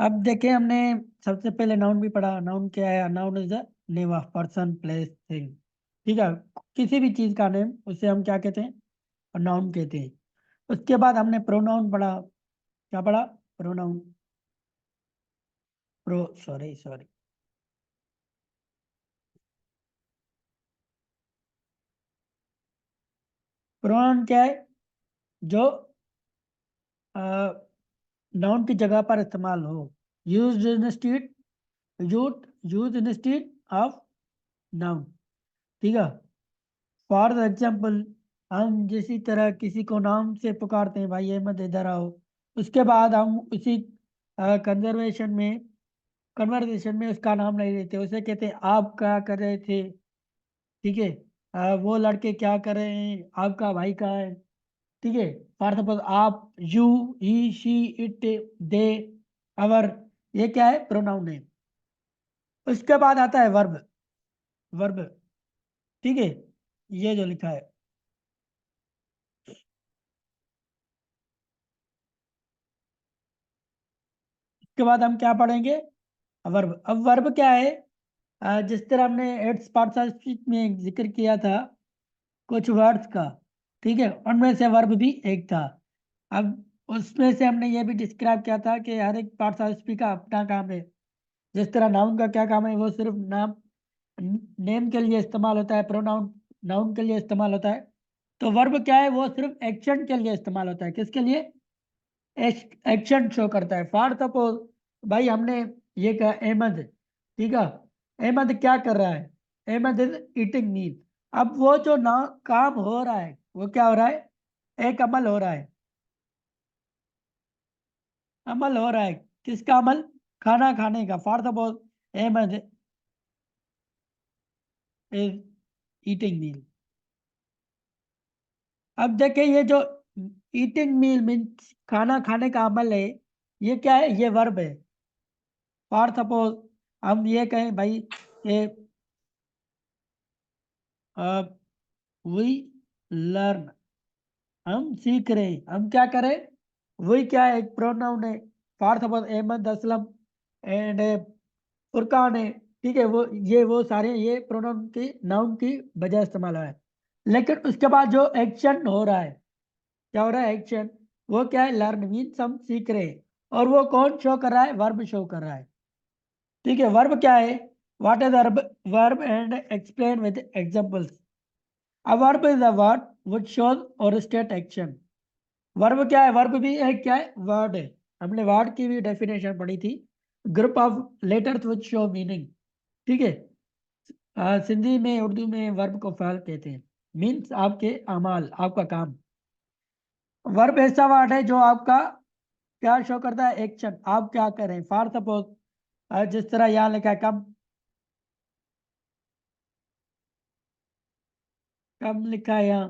अब देखें, हमने सबसे पहले नाउन भी पढ़ा। नाउन क्या है? Noun is the name of person, place, thing. ठीक है, किसी भी चीज का नेम, उसे हम क्या कहते हैं? नाउन कहते हैं। उसके बाद हमने प्रोनाउन पढ़ा। क्या पढ़ा? प्रोनाउन। Sorry sorry. प्रोनाउन क्या है? जो नाउन की जगह पर इस्तेमाल हो। Use in state, use use in state of noun. ठीक है। फॉर एग्जाम्पल, हम जिसी तरह किसी को नाम से पुकारते हैं, भाई अहमद इधर आओ। उसके बाद हम उसी कंजर्वेशन में कन्वर्सेशन में उसका नाम नहीं लेते, उसे कहते हैं आप क्या कर रहे थे। ठीक है। वो लड़के क्या कर रहे हैं, आपका भाई कहाँ है। ठीक है। फॉर सपोज आप, यू, ही, शी, इट, दे, अवर, ये क्या है? प्रोनाउन है। उसके बाद आता है वर्ब। वर्ब। ठीक है, ये जो लिखा है। उसके बाद हम क्या पढ़ेंगे? वर्ब। अब वर्ब क्या है? जिस तरह हमने एट्स पार्टनरशिप में जिक्र किया था कुछ वर्ड्स का। ठीक है, उनमें से वर्ब भी एक था। अब उसमें से हमने ये भी डिस्क्राइब किया था कि हर एक पार्टनरशिप का अपना काम है। जिस तरह नाउन का क्या काम है? वो सिर्फ नाम, नेम के लिए इस्तेमाल होता है। प्रोनाउन नाउन के लिए इस्तेमाल होता है। तो वर्ब क्या है? वो सिर्फ एक्शन के लिए इस्तेमाल होता है। किसके लिए? एक्शन शो करता है। फॉर सपोज, भाई हमने ये कहा अहमद। ठीक है, अहमद क्या कर रहा है? Ahmad is eating meal. अब वो जो ना काम हो रहा है, वो क्या हो रहा है? एक अमल हो रहा है। अमल हो रहा है। किसका अमल? खाना खाने का। For suppose, Ahmed is eating meal. अब देखिए, ये जो ईटिंग मील मीन्स खाना खाने का अमल है, ये क्या है? ये वर्ब है। फॉर सपोज, हम ये कहें भाई, ये वी लर्न, हम सीख रहे हैं। हम क्या करें? वही क्या है? एक प्रोनाउन है। For suppose Ahmed, Aslam and Furqan है। ठीक है, वो ये वो सारे ये प्रोनाउन की, नाउन की बजाय इस्तेमाल हुआ है। लेकिन उसके बाद जो एक्शन हो रहा है, क्या हो रहा है? एक्शन। वो क्या है? लर्न मीन्स हम सीख रहे हैं। और वो कौन शो कर रहा है? वर्ब शो कर रहा है। ठीक है, वर्ब क्या है? What is verb? Verb and explain with examples. A verb is a word which shows or state action. Verb क्या है? वर्ब भी एक क्या है? वर्ड है। हमने वर्ड की भी डेफिनेशन पढ़ी थी। Group of letters which show meaning. ठीक है। सिंधी में, उर्दू में वर्ब को फ़ाइल कहते हैं। मीन्स आपके अमाल, आपका काम। वर्ब ऐसा वर्ड है जो आपका क्या शो करता है? एक्शन। आप क्या करें? फॉर सपोज, जिस तरह यहाँ लिखा है, कम। कम लिखा है यहाँ।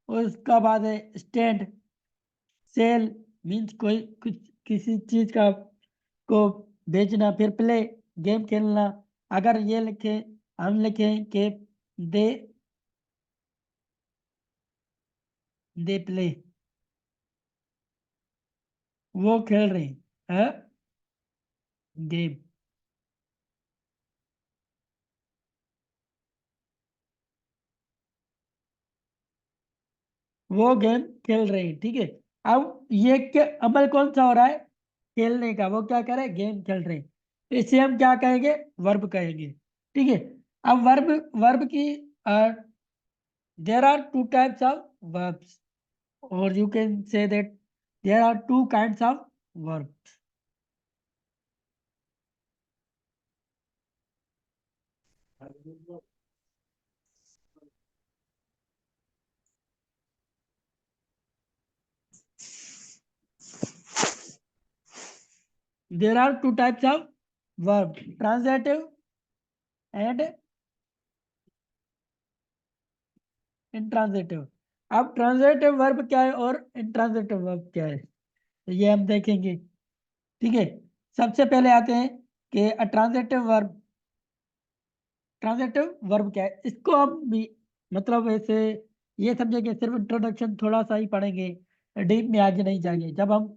उसका बाद है स्टैंड। सेल मीन्स कोई कुछ, किसी चीज का को बेचना। फिर प्ले, गेम खेलना। अगर ये लिखे, हम लिखें कि दे दे प्ले, वो खेल रहे हैं गेम। वो गेम खेल रहे हैं। ठीक है। अब ये के अमल कौन सा हो रहा है? खेलने का। वो क्या कर रहे हैं? गेम खेल रहे हैं। इसे हम क्या कहेंगे? वर्ब कहेंगे। ठीक है। अब वर्ब, वर्ब की there are two types of verbs, or you can say that there are two kinds of verbs. There are two types of verb, transitive and intransitive. अब ट्रांजिटिव वर्ब क्या है और intransitive verb क्या है, तो ये हम देखेंगे। ठीक है। सबसे पहले आते हैं कि ट्रांजिटिव वर्ब। ट्रांजिटिव वर्ब क्या है, इसको हम भी मतलब ऐसे ये समझेंगे, सिर्फ इंट्रोडक्शन थोड़ा सा ही पढ़ेंगे, डीप में आगे नहीं जाएंगे। जब हम